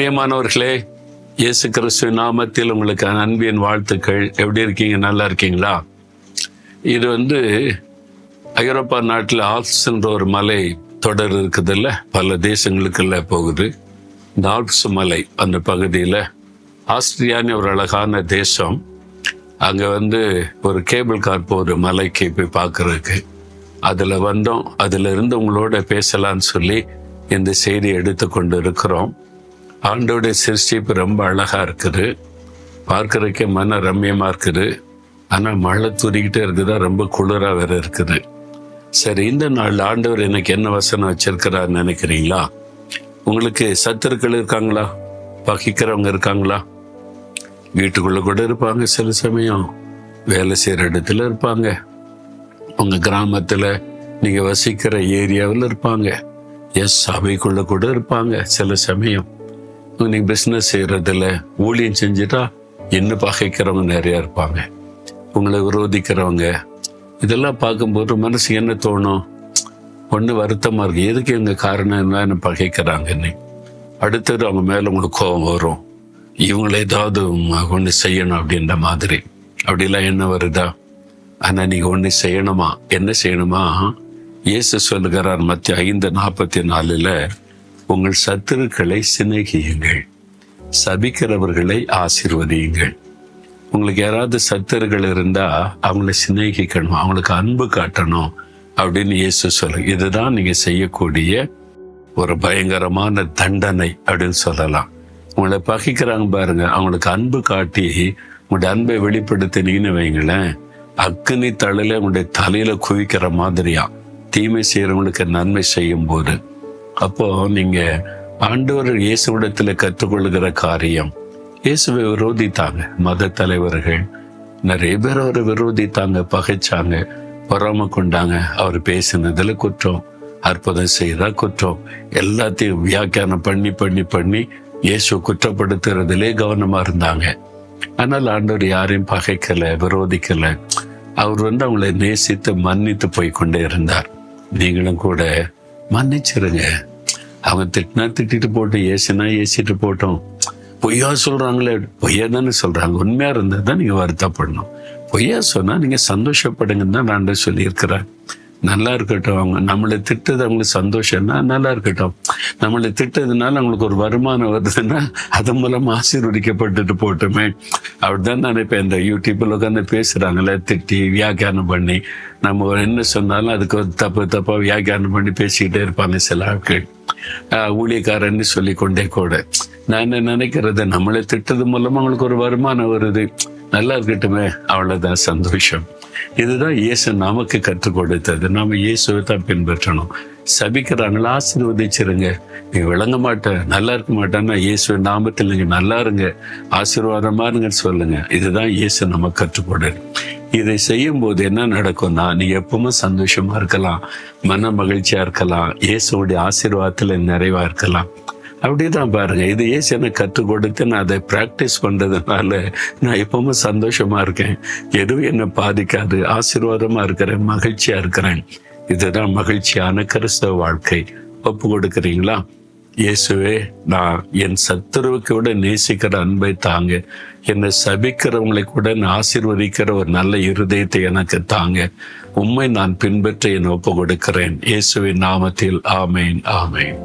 பிரியமானவர்களே, இயேசு கிறிஸ்துவின் நாமத்தில் உங்களுக்கு அன்பின் வாழ்த்துக்கள். எப்படி இருக்கீங்க? நல்லா இருக்கீங்களா? இது ஐரோப்பா நாட்டில் ஆல்ப்ஸ் என்ற ஒரு மலை தொடர் இருக்குதுல்ல, பல தேசங்களுக்குள்ள போகுது. இந்த ஆல்ப்ஸ் மலை அந்த பகுதியில் ஆஸ்திரியான்னு ஒரு அழகான தேசம். அங்கே ஒரு கேபிள் கார் போகிற மலைக்கு போய் பார்க்கறதுக்கு அதில் வந்தோம். அதில் இருந்து உங்களோட பேசலான்னு சொல்லி இந்த செய்தியை எடுத்து கொண்டு இருக்கிறோம். ஆண்டோடைய சிருஷ்டிப்பு ரொம்ப அழகாக இருக்குது, பார்க்கறதுக்கே மன ரம்யமாக இருக்குது. ஆனால் மழை தூரிக்கிட்டே இருக்குதா, ரொம்ப குளிராக வேற இருக்குது. சரி, இந்த நாள் ஆண்டவர் எனக்கு என்ன வசனம் வச்சிருக்கிறான்னு நினைக்கிறீங்களா? உங்களுக்கு சத்துருக்கள் இருக்காங்களா? பகைக்கிறவங்க இருக்காங்களா? வீட்டுக்குள்ளே கூட இருப்பாங்க, சில சமயம் வேலை செய்கிற இடத்துல இருப்பாங்க, உங்கள் கிராமத்தில் நீங்கள் வசிக்கிற ஏரியாவில் இருப்பாங்க, சபைக்குள்ளே கூட இருப்பாங்க. சில சமயம் நீங்கள் பிஸ்னஸ் செய்கிறதில்ல, ஊழியம் செஞ்சுட்டா இன்னும் பகைக்கிறவங்க நிறையா இருப்பாங்க, உங்களை விரோதிக்கிறவங்க. இதெல்லாம் பார்க்கும்போது மனசு என்ன தோணும்? ஒன்று வருத்தமாக இருக்கு, எதுக்கு எங்க காரணம் என்ன பகைக்கிறாங்கன்னு. அடுத்தது அவங்க மேலே உங்களுக்கு கோபம் வரும், இவங்களை ஏதாவது ஒன்று செய்யணும் அப்படின்ற மாதிரி. அப்படிலாம் என்ன வருதா? ஆனால் நீங்கள் ஒன்று செய்யணுமா? என்ன செய்யணுமா? இயேசு சொல்லுகிறார் மத்திய 5:44, உங்கள் சத்துருக்களை சிநேகியுங்கள், சபிக்கிறவர்களை ஆசீர்வதியுங்கள். உங்களுக்கு யாராவது சத்துருக்கள் இருந்தா அவங்களை சிநேகிக்கணும், அவங்களுக்கு அன்பு காட்டணும் அப்படின்னு இயேசு சொல்லு. இதுதான் நீங்க செய்யக்கூடிய ஒரு பயங்கரமான தண்டனை அப்படின்னு சொல்லலாம். உங்களை பகைக்கிறாங்க பாருங்க, அவங்களுக்கு அன்பு காட்டி உங்களுடைய அன்பை வெளிப்படுத்தினீங்கன்னு வைங்களேன், அக்னி தழல உங்களுடைய தலையில குவிக்கிற மாதிரியா தீமை செய்யறவங்களுக்கு நன்மை செய்யும் போது. அப்போ நீங்க ஆண்டவர் இயேசுவிடத்துல கற்றுக்கொள்கிற காரியம், இயேசுவை விரோதித்தாங்க மத தலைவர்கள், நிறைய பேர் அவரை விரோதித்தாங்க, பகைச்சாங்க, பொறாம கொண்டாங்க. அவர் பேசினதுல குற்றம், அற்புதம் செய்தா குற்றம், எல்லாத்தையும் வியாக்கியானம் பண்ணி பண்ணி பண்ணி இயேசு குற்றப்படுத்துறதுலே கவனமா இருந்தாங்க. ஆனால் ஆண்டவர் யாரையும் பகைக்கல, விரோதிக்கல. அவர் அவங்களை நேசித்து மன்னித்து போய் கொண்டே இருந்தார். நீங்களும் கூட மன்னிச்சிருங்க. அவங்க திட்டினா திட்டிட்டு போட்டோம், ஏசினா ஏசிட்டு போட்டோம். பொய்யா சொல்றாங்களே, பொய்யா தானே சொல்றாங்க. உண்மையா இருந்தா தான் நீங்க வருத்தப்படணும். பொய்யா சொன்னா நீங்க சந்தோஷப்படுங்கன்னு தான் நான் சொல்லியிருக்கிறேன். நல்லா இருக்கட்டும், அவங்க நம்மளை திட்டது அவங்களுக்கு சந்தோஷம்னா நல்லா இருக்கட்டும். நம்மளை திட்டதுனால அவங்களுக்கு ஒரு வருமானம் வருதுன்னா அது மூலமா ஆசீர்வதிக்கப்பட்டுட்டு போட்டுமே அப்படிதான் நினைப்பேன். இந்த யூடியூப்ல உட்காந்து பேசுறாங்களே, திட்டி வியாக்கியானம் பண்ணி நம்ம என்ன சொன்னாலும் அதுக்கு ஒரு தப்பா வியாக்கியானம் பண்ணி பேசிக்கிட்டே இருப்பாங்க சில ஆட்கள். ஊழியக்காரன்னு சொல்லி கொண்டே கூட நான் என்ன நினைக்கிறது, நம்மளை திட்டது மூலமா அவங்களுக்கு ஒரு வருமானம் வருது, நல்லா இருக்கட்டுமே, அவ்வளவுதான் சந்தோஷம். இதுதான் இயேசு நமக்கு கற்றுக் கொடுத்தது. நாம இயேசுவை தான் பின்பற்றணும். சபிக்கிறாங்களா, ஆசீர்வதிச்சிருங்க. நீங்க விளங்க மாட்டேன், நல்லா இருக்க மாட்டேன்னா இயேசு நாமத்தில் நீங்க நல்லா இருங்க, ஆசீர்வாதமா இருங்கன்னு சொல்லுங்க. இதுதான் இயேசு நமக்கு கற்றுக்கொடு. இதை செய்யும் போது என்ன நடக்கும்னா, நீங்க எப்பவுமே சந்தோஷமா இருக்கலாம், மன மகிழ்ச்சியா இருக்கலாம், இயேசுடைய ஆசீர்வாதத்துல நிறைவா இருக்கலாம். அப்படிதான் பாருங்க, இது இயேசு எனக்கு கற்றுக் கொடுத்து நான் அதை பிராக்டிஸ் பண்றதுனால நான் எப்பவுமே சந்தோஷமா இருக்கேன், எதுவும் என்னை பாதிக்காது, ஆசீர்வாதமா இருக்கிறேன், மகிழ்ச்சியா இருக்கிறேன். இதுதான் மகிழ்ச்சியான கிறிஸ்தவ வாழ்க்கை. ஒப்பு கொடுக்குறீங்களா? இயேசுவே, நான் என் சத்துருவுக்கு விட நேசிக்கிற அன்பை தாங்க, என்னை சபிக்கிறவங்களை கூட ஆசீர்வதிக்கிற ஒரு நல்ல இருதயத்தை எனக்கு தாங்க. உம்மை நான் பின்பற்ற என்னை ஒப்பு கொடுக்கிறேன். இயேசுவின் நாமத்தில் ஆமேன், ஆமேன்.